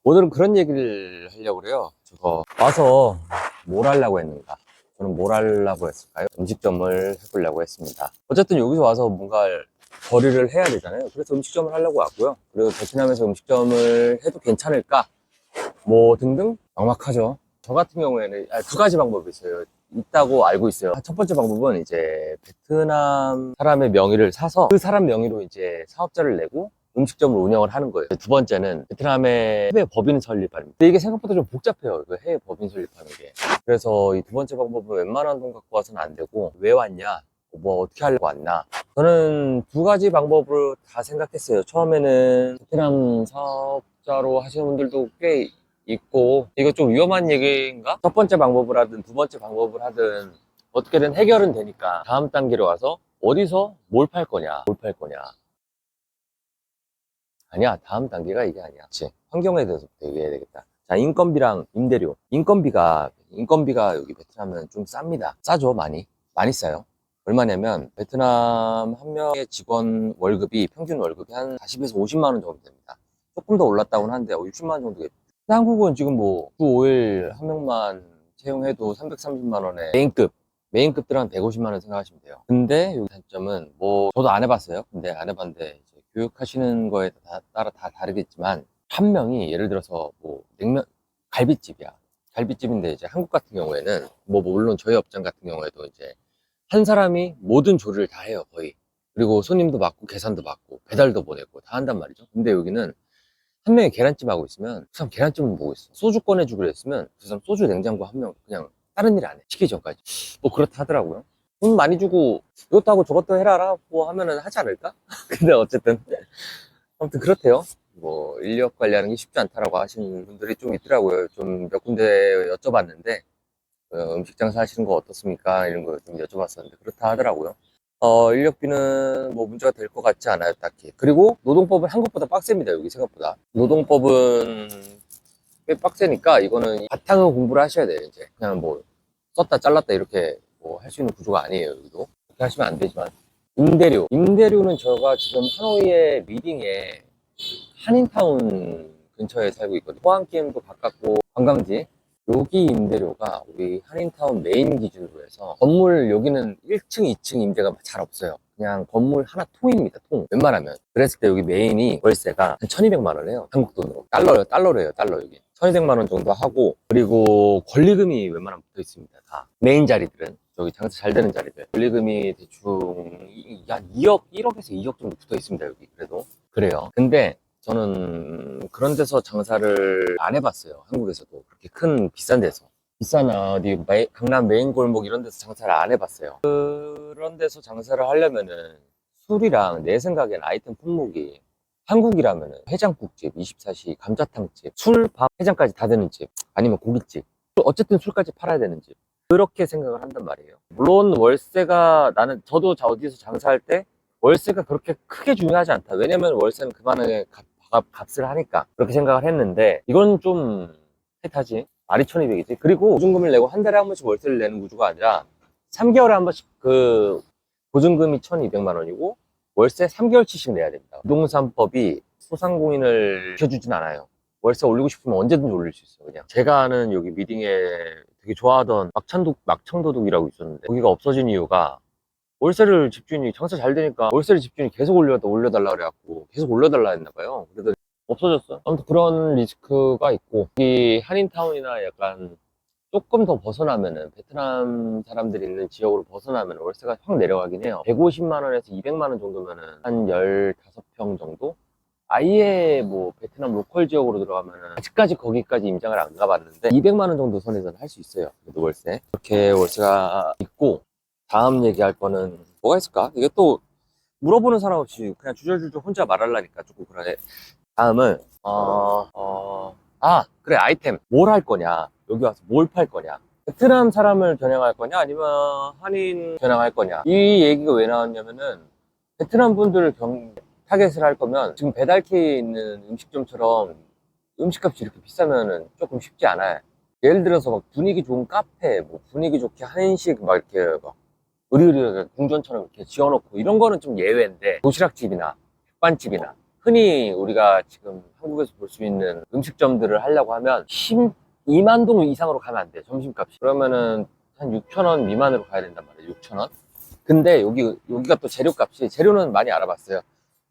오늘은 그런 얘기를 하려고 그래요. 저거 와서 뭘 하려고 했는가? 저는 뭘 하려고 했을까요? 음식점을 해보려고 했습니다. 어쨌든 여기서 와서 뭔가 거리를 해야 되잖아요. 그래서 음식점을 하려고 왔고요. 그리고 베트남에서 음식점을 해도 괜찮을까? 뭐 등등 막막하죠. 저 같은 경우에는 두 가지 방법이 있다고 알고 있어요. 첫 번째 방법은 이제 베트남 사람의 명의를 사서 그 사람 명의로 이제 사업자를 내고 음식점을 운영을 하는 거예요. 두 번째는 베트남의 해외 법인 설립하는. 근데 이게 생각보다 좀 복잡해요. 그 해외 법인 설립하는 게. 그래서 이 두 번째 방법은 웬만한 돈 갖고 와서는 안 되고, 왜 왔냐? 뭐 어떻게 하려고 왔나? 저는 두 가지 방법을 다 생각했어요. 처음에는 베트남 사업자로 하시는 분들도 꽤 있고, 이거 좀 위험한 얘기인가? 첫 번째 방법을 하든 두 번째 방법을 하든 어떻게든 해결은 되니까 다음 단계로 와서 어디서 뭘 팔 거냐, 뭘 팔 거냐. 아니야, 다음 단계가 이게 아니야. 그치? 환경에 대해서부터 얘기해야 되겠다. 자, 인건비랑 임대료. 인건비가 여기 베트남은 좀 쌉니다. 싸죠, 많이 싸요. 얼마냐면 베트남 한 명의 직원 월급이, 평균 월급이 한 40에서 50만 원 정도 됩니다. 조금 더 올랐다고는 하는데 60만 원 정도. 근데 한국은 지금 뭐 주 5일 한 명만 채용해도 330만 원에 메인급들은 한 150만 원 생각하시면 돼요. 근데 여기 단점은 뭐 저도 안 해봤어요. 근데 안 해봤는데 이제 교육하시는 거에 따라 다 다르겠지만, 한 명이 예를 들어서 뭐 냉면 갈비집이야. 갈비집인데 이제 한국 같은 경우에는 뭐 물론 저희 업장 같은 경우에도 이제 한 사람이 모든 조리를 다 해요, 거의. 그리고 손님도 맡고 계산도 맡고 배달도 보내고 다 한단 말이죠. 근데 여기는 한 명이 계란찜 하고 있으면 그 사람 계란찜은 보고 있어. 소주 꺼내주기로 했으면 그 사람 소주 냉장고 한 명 그냥 다른 일 안 해. 시키기 전까지. 뭐 그렇다 하더라고요. 돈 많이 주고 이것도 하고 저것도 해라라고 하면은 하지 않을까? 근데 어쨌든 아무튼 그렇대요. 뭐 인력 관리하는 게 쉽지 않다라고 하시는 분들이 좀 있더라고요. 좀 몇 군데 여쭤봤는데 음식 장사 하시는 거 어떻습니까? 이런 거 좀 여쭤봤었는데 그렇다 하더라고요. 인력비는 뭐 문제가 될 것 같지 않아요, 딱히. 그리고 노동법은 한국보다 빡셉니다, 여기 생각보다. 노동법은 꽤 빡세니까 이거는 바탕을 공부를 하셔야 돼요, 이제. 그냥 뭐 썼다 잘랐다 이렇게 뭐 할 수 있는 구조가 아니에요, 여기도. 그렇게 하시면 안 되지만. 임대료는 제가 지금 하노이의 미딩에 한인타운 근처에 살고 있거든요. 포항게임도 가깝고 관광지. 여기 임대료가 우리 한인타운 메인 기준으로 해서 건물, 여기는 1층, 2층 임대가 잘 없어요. 그냥 건물 하나 통입니다, 통. 웬만하면. 그랬을 때 여기 메인이 월세가 한 1200만 원 해요. 한국 돈으로. 달러래요, 달러 여기. 1200만 원 정도 하고, 그리고 권리금이 웬만하면 붙어 있습니다, 다. 메인 자리들은. 저기 장사 잘 되는 자리들. 권리금이 대충 한 2억, 1억에서 2억 정도 붙어 있습니다, 여기. 그래도. 그래요. 근데 저는 그런 데서 장사를 안 해봤어요. 한국에서도 그렇게 큰 비싼 데서. 어디 강남 메인 골목 이런 데서 장사를 안 해봤어요. 그런 데서 장사를 하려면은 술이랑 내 생각엔 아이템 품목이, 한국이라면은 해장국집, 24시 감자탕집, 술, 밥, 해장까지 다 되는 집, 아니면 고깃집, 어쨌든 술까지 팔아야 되는 집, 그렇게 생각을 한단 말이에요. 물론 월세가, 저도 어디서 장사할 때 월세가 그렇게 크게 중요하지 않다. 왜냐면 월세는 그만하게 값을 하니까 그렇게 생각을 했는데, 이건 좀 해타지. 말이 1200이지. 그리고 보증금을 내고 한 달에 한 번씩 월세를 내는 구조가 아니라 3개월에 한 번씩 그 보증금이 1200만 원이고 월세 3개월치씩 내야 됩니다. 부동산법이 소상공인을 지켜주진 않아요. 월세 올리고 싶으면 언제든지 올릴 수 있어요, 그냥. 제가 아는 여기 미딩에 되게 좋아하던 막창도둑이라고 있었는데, 거기가 없어진 이유가 월세를 집주인이, 장사 잘 되니까 월세를 집주인이 계속 올려달라 그래갖고 계속 올려달라 했나 봐요. 그래서 없어졌어요. 아무튼 그런 리스크가 있고, 이 한인타운이나 약간 조금 더 벗어나면은, 베트남 사람들이 있는 지역으로 벗어나면 월세가 확 내려가긴 해요. 150만 원에서 200만 원 정도면은 한 15평 정도? 아예 뭐 베트남 로컬 지역으로 들어가면은, 아직까지 거기까지 임장을 안 가봤는데 200만 원 정도 선에서는 할 수 있어요. 그래도 월세. 이렇게 월세가 있고, 다음 얘기할 거는 뭐가 있을까? 이게 또 물어보는 사람 없이 그냥 주저주저 혼자 말하려니까 조금 그러네. 다음은 그래, 아이템 뭘 할 거냐, 여기 와서 뭘 팔 거냐, 베트남 사람을 겨냥할 거냐 아니면 한인 겨냥할 거냐. 이 얘기가 왜 나왔냐면은, 베트남 분들을 타겟을 할 거면 지금 배달키에 있는 음식점처럼 음식값이 이렇게 비싸면은 조금 쉽지 않아요. 예를 들어서 막 분위기 좋은 카페, 뭐 분위기 좋게 한식 막 이렇게 막 의리의리하게 궁전처럼 이렇게 지어놓고 이런 거는 좀 예외인데, 도시락집이나 백반집이나 흔히 우리가 지금 한국에서 볼 수 있는 음식점들을 하려고 하면 12만 동 이상으로 가면 안 돼, 점심값이. 그러면은 한 6천 원 미만으로 가야 된단 말이에요. 6천 원. 근데 여기가 또 재료값이, 재료는 많이 알아봤어요.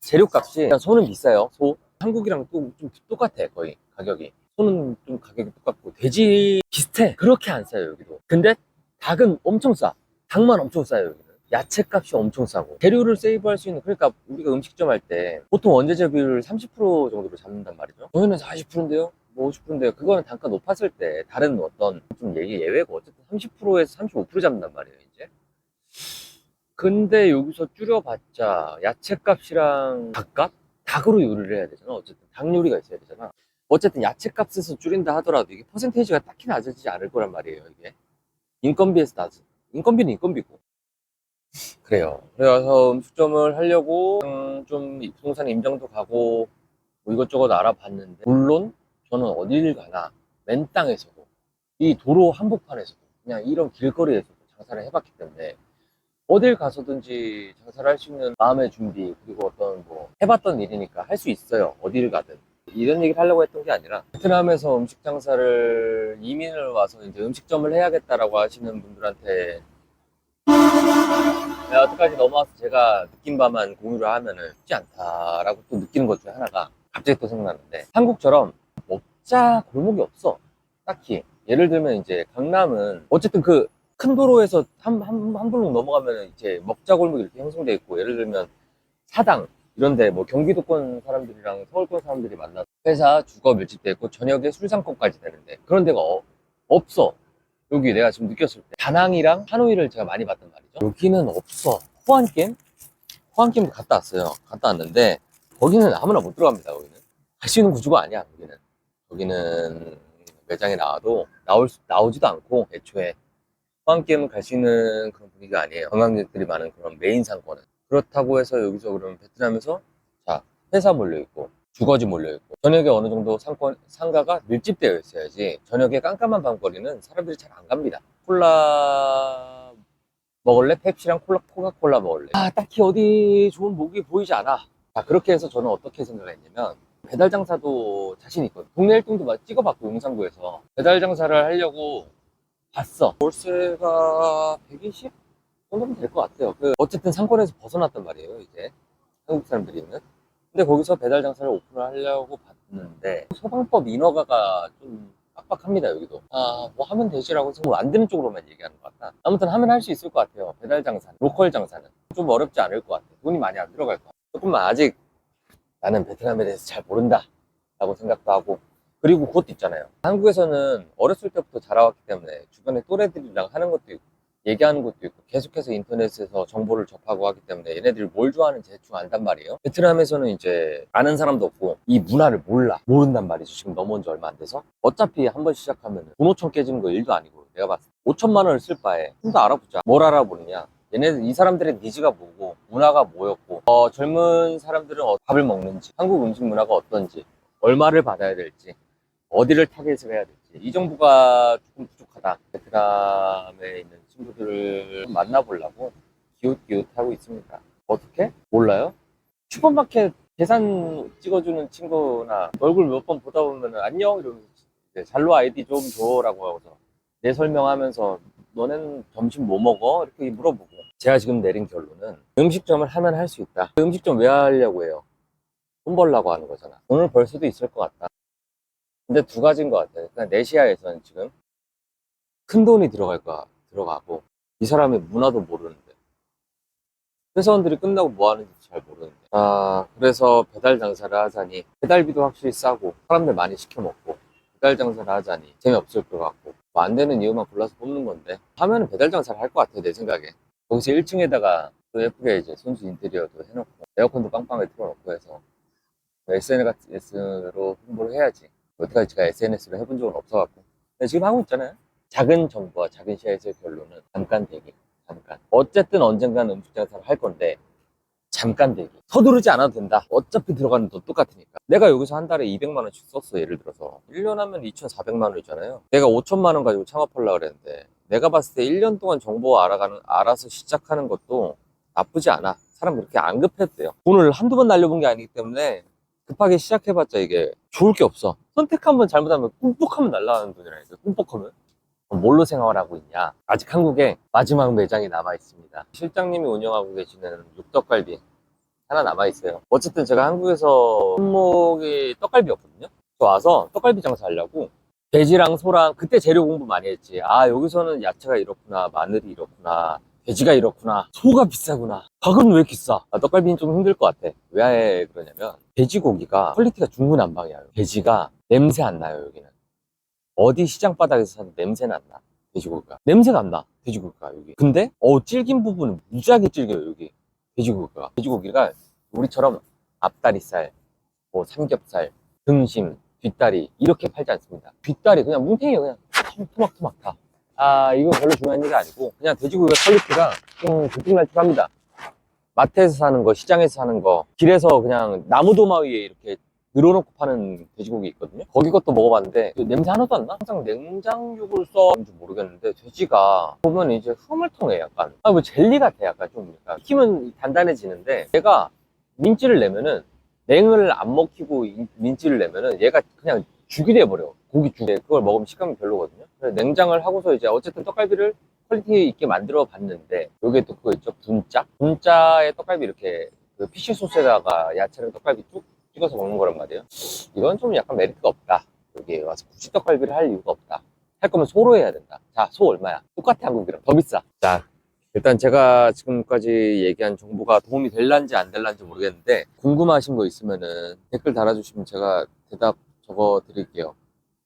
재료값이, 소는 비싸요. 소 한국이랑 또 좀 똑같아, 거의 가격이. 소는 좀 가격이 똑같고, 돼지 비슷해. 그렇게 안 싸요, 여기도. 근데 닭은 엄청 싸. 닭만 엄청 싸요, 여기는. 야채값이 엄청 싸고, 재료를 세이브할 수 있는, 그러니까 우리가 음식점 할 때 보통 원재료 비율을 30% 정도로 잡는단 말이죠. 저희는 40%인데요, 뭐 50%인데요. 그거는 단가 높았을 때 다른 어떤 좀 예외고, 어쨌든 30%에서 35% 잡는단 말이에요, 이제. 근데 여기서 줄여봤자 야채값이랑 닭값? 닭으로 요리를 해야 되잖아. 어쨌든 닭 요리가 있어야 되잖아. 어쨌든 야채값에서 줄인다 하더라도 이게 퍼센테이지가 딱히 낮아지지 않을 거란 말이에요, 이게. 인건비에서 낮아. 인건비는 인건비고. 그래요. 그래서 음식점을 하려고 좀 부동산 임장도 가고 뭐 이것저것 알아봤는데, 물론 저는 어딜 가나 맨 땅에서도, 이 도로 한복판에서도, 그냥 이런 길거리에서도 장사를 해봤기 때문에 어딜 가서든지 장사를 할 수 있는 마음의 준비, 그리고 어떤 뭐 해봤던 일이니까 할 수 있어요, 어디를 가든. 이런 얘기를 하려고 했던 게 아니라, 베트남에서 음식 장사를, 이민을 와서 이제 음식점을 해야겠다라고 하시는 분들한테 여태까지 넘어와서 제가 느낀 바만 공유를 하면은 쉽지 않다라고 또 느끼는 것 중에 하나가 갑자기 또 생각나는데, 한국처럼 먹자 골목이 없어, 딱히. 예를 들면 이제 강남은 어쨌든 그 큰 도로에서 한 블록 넘어가면 이제 먹자 골목이 이렇게 형성돼 있고, 예를 들면 사당 이런데 뭐 경기도권 사람들이랑 서울권 사람들이 만나서 회사 주거 밀집돼 있고 저녁에 술 상권까지 되는데, 그런 데가 없어. 여기 내가 지금 느꼈을 때 다낭이랑 하노이를 제가 많이 봤단 말이죠. 여기는 없어. 호안게임도 갔다 왔어요. 갔다 왔는데 거기는 아무나 못 들어갑니다. 거기는 갈 수 있는 구조가 아니야. 거기는 매장에 나와도 나오지도 않고, 애초에 호안게임은 갈 수 있는 그런 분위기가 아니에요. 관광객들이 많은 그런 메인 상권은. 그렇다고 해서 여기서 그러면 베트남에서, 자, 회사 몰려있고 주거지 몰려있고 저녁에 어느 정도 상가가 밀집되어 있어야지, 저녁에 깜깜한 밤거리는 사람들이 잘 안 갑니다. 콜라 먹을래? 펩시랑 코카콜라 먹을래? 딱히 어디 좋은 목이 보이지 않아. 자, 그렇게 해서 저는 어떻게 생각했냐면, 배달 장사도 자신 있거든. 동네 1등도 막 찍어봤고, 용산구에서 배달 장사를 하려고 봤어. 월세가 120 정도면 될 것 같아요. 어쨌든 상권에서 벗어났단 말이에요, 이제 한국 사람들이 있는. 근데 거기서 배달 장사를 오픈을 하려고 봤는데, 소방법 인허가가 좀 빡빡합니다, 여기도. 뭐 하면 되지라고 해서 뭐 안 되는 쪽으로만 얘기하는 것 같다. 아무튼 하면 할 수 있을 것 같아요. 배달 장사는, 로컬 장사는 좀 어렵지 않을 것 같아요. 돈이 많이 안 들어갈 것 같아요. 조금만, 아직 나는 베트남에 대해서 잘 모른다 라고 생각도 하고. 그리고 그것도 있잖아요. 한국에서는 어렸을 때부터 자라왔기 때문에 주변에 또래들이랑 하는 것도 있고, 얘기하는 것도 있고, 계속해서 인터넷에서 정보를 접하고 하기 때문에 얘네들이 뭘 좋아하는지 대충 안단 말이에요. 베트남에서는 이제 아는 사람도 없고 이 문화를 모른단 말이죠. 지금 넘어온 지 얼마 안 돼서. 어차피 한번 시작하면 돈 5천 깨지는 거 일도 아니고, 내가 봤을 때 5천만 원을 쓸 바에 좀 더 알아보자. 뭘 알아보느냐, 얘네들, 이 사람들의 니즈가 뭐고 문화가 뭐였고, 젊은 사람들은 밥을 먹는지, 한국 음식 문화가 어떤지, 얼마를 받아야 될지, 어디를 타겟을 해야 될지, 이 정보가 조금 부족하다. 베트남에 있는 친구들을 만나보려고 기웃기웃하고 있습니다. 어떻게? 몰라요? 슈퍼마켓 계산 찍어주는 친구나 얼굴 몇 번 보다 보면 안녕 이러면서 잘로 아이디 좀 줘라고 하고서 내 설명하면서 너넨 점심 뭐 먹어? 이렇게 물어보고. 제가 지금 내린 결론은, 음식점을 하면 할 수 있다. 음식점 왜 하려고 해요? 돈 벌려고 하는 거잖아. 돈을 벌 수도 있을 것 같다. 근데 두 가지인 것 같아요. 그러니까 내 시야에서는 지금 큰 돈이 들어가고, 이 사람의 문화도 모르는데, 회사원들이 끝나고 뭐 하는지 잘 모르는데. 그래서 배달 장사를 하자니 배달비도 확실히 싸고 사람들 많이 시켜 먹고, 배달 장사를 하자니 재미없을 것 같고, 뭐 안 되는 이유만 골라서 뽑는 건데, 하면은 배달 장사를 할 것 같아요, 내 생각에. 거기서 1층에다가 또 예쁘게 이제 손수 인테리어도 해놓고 에어컨도 빵빵하게 틀어놓고 해서 SNS로 홍보를 해야지. 여태까지 제가 SNS로 해본 적은 없어갖고. 근데 지금 하고 있잖아요. 작은 정보와 작은 시야에서의 결론은 잠깐 대기. 잠깐. 어쨌든 언젠가는 음식 장사를 할 건데, 잠깐 대기. 서두르지 않아도 된다. 어차피 들어가는 돈 똑같으니까. 내가 여기서 한 달에 200만 원씩 썼어, 예를 들어서. 1년 하면 2,400만 원이잖아요. 내가 5천만 원 가지고 창업하려고 그랬는데, 내가 봤을 때 1년 동안 정보 알아서 시작하는 것도 나쁘지 않아. 사람 그렇게 안 급해도 돼요. 돈을 한두 번 날려본 게 아니기 때문에 급하게 시작해봤자 이게 좋을 게 없어. 선택 한번 잘못하면 꿈뻑하면 날아가는 돈이라니까. 꿈뻑하면. 그럼 뭘로 생활하고 있냐? 아직 한국에 마지막 매장이 남아있습니다. 실장님이 운영하고 계시는 육떡갈비 하나 남아있어요. 어쨌든 제가 한국에서 손목이 떡갈비였거든요. 저 와서 떡갈비 장사하려고 돼지랑 소랑 그때 재료 공부 많이 했지. 아, 여기서는 야채가 이렇구나, 마늘이 이렇구나, 돼지가 이렇구나, 소가 비싸구나, 닭은 왜 이렇게 싸? 아, 떡갈비는 좀 힘들 것 같아. 왜 그러냐면 돼지고기가 퀄리티가 중구난방이야. 돼지가 냄새 안 나요. 여기는 어디 시장 바닥에서 사도 냄새는 안 나. 돼지고기가 냄새가 안 나. 돼지고기가 여기. 근데 질긴 부분은 무지하게 질겨요. 여기 돼지고기가 우리처럼 앞다리살, 뭐 삼겹살, 등심, 뒷다리 이렇게 팔지 않습니다. 뒷다리 그냥 뭉탱이 그냥 토막토막 다. 아, 이거 별로 중요한 일이 아니고 그냥 돼지고기가 퀄리티가 좀 들쭉날쭉합니다. 마트에서 사는 거, 시장에서 사는 거, 길에서 그냥 나무도마 위에 이렇게 늘어놓고 파는 돼지고기 있거든요. 거기 것도 먹어봤는데 그 냄새 하나도 안 나? 항상 냉장육을 써는지 모르겠는데 돼지가 보면 이제 흐물통해 약간. 아, 뭐 젤리 같아 약간 좀. 익히면 단단해지는데 얘가 민지를 내면은 냉을 안 먹히고 민지를 내면은 얘가 그냥 죽이 돼버려. 고기죽. 그걸 먹으면 식감이 별로거든요. 그래서 냉장을 하고서 이제 어쨌든 떡갈비를 퀄리티 있게 만들어 봤는데 여기에 또 그거 있죠. 분짜에 떡갈비 이렇게 그 피쉬 소스에다가 야채랑 떡갈비 뚝 찍어서 먹는 거란 말이에요. 이건 좀 약간 메리트가 없다. 여기 와서 굳이 떡갈비를 할 이유가 없다. 할 거면 소로 해야 된다. 자, 소 얼마야? 똑같아, 한국이랑. 더 비싸. 자, 일단 제가 지금까지 얘기한 정보가 도움이 될란지 안 될란지 모르겠는데 궁금하신 거 있으면은 댓글 달아주시면 제가 대답 적어 드릴게요.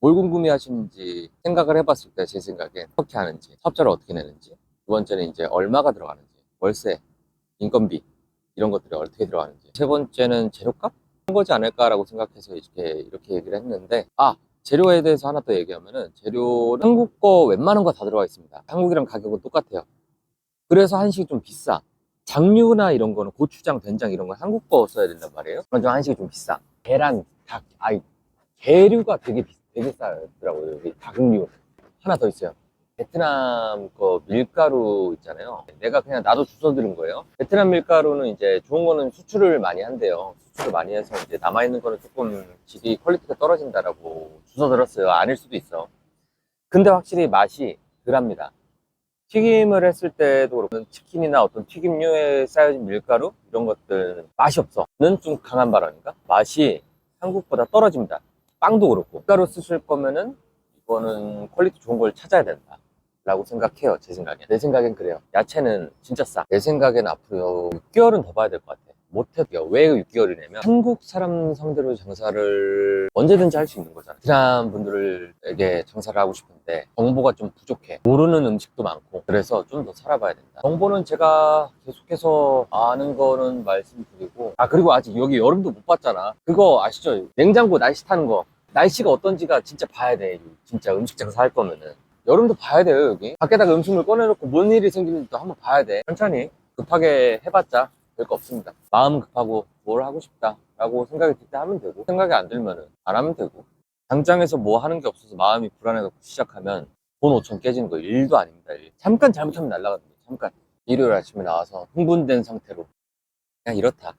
뭘 궁금해 하시는지 생각을 해봤을 때 제 생각에 어떻게 하는지, 사업자를 어떻게 내는지, 두 번째는 이제 얼마가 들어가는지, 월세, 인건비 이런 것들이 어떻게 들어가는지, 세 번째는 재료값? 한 거지 않을까라고 생각해서 이렇게 얘기를 했는데, 아, 재료에 대해서 하나 더 얘기하면은 재료는 한국 거 웬만한 거 다 들어가 있습니다. 한국이랑 가격은 똑같아요. 그래서 한식이 좀 비싸. 장류나 이런 거는 고추장, 된장 이런 건 한국 거 써야 된단 말이에요. 그래서 한식이 좀 비싸. 계란, 닭, 게류가 되게 싸더라고요. 여기 닭류. 하나 더 있어요. 베트남 거 밀가루 있잖아요. 내가 그냥 나도 주워 들은 거예요. 베트남 밀가루는 이제 좋은 거는 수출을 많이 한대요. 수출을 많이 해서 이제 남아있는 거는 조금 질이 퀄리티가 떨어진다라고 주워 들었어요. 아닐 수도 있어. 근데 확실히 맛이 덜합니다. 튀김을 했을 때도 그렇고 치킨이나 어떤 튀김류에 쌓여진 밀가루 이런 것들 맛이 없어. 는 좀 강한 발언인가? 맛이 한국보다 떨어집니다. 빵도 그렇고 밀가루 쓰실 거면은 이거는 퀄리티 좋은 걸 찾아야 된다 라고 생각해요. 제 생각엔. 내 생각엔 그래요. 야채는 진짜 싸. 내 생각엔 앞으로 6개월은 더 봐야 될 것 같아. 못해도. 왜 6개월이냐면 한국 사람 상대로 장사를 언제든지 할 수 있는 거잖아. 베트남 분들에게 장사를 하고 싶은데 정보가 좀 부족해. 모르는 음식도 많고 그래서 좀 더 살아봐야 된다. 정보는 제가 계속해서 아는 거는 말씀드리고, 아, 그리고 아직 여기 여름도 못 봤잖아. 그거 아시죠? 냉장고 날씨 타는 거. 날씨가 어떤지가 진짜 봐야 돼. 진짜 음식 장사 할 거면은 여름도 봐야 돼요. 여기 밖에다가 음식물 꺼내놓고 뭔 일이 생기는지도 한번 봐야 돼. 천천히 급하게 해봤자 별거 없습니다. 마음 급하고 뭘 하고 싶다 라고 생각이 들 때 하면 되고, 생각이 안 들면은 안 하면 되고, 당장에서 뭐 하는 게 없어서 마음이 불안해서 시작하면 돈 5천 깨지는 거 일도 아닙니다. 잠깐 잘못하면 날아갑니다. 잠깐 일요일 아침에 나와서 흥분된 상태로 그냥 이렇다.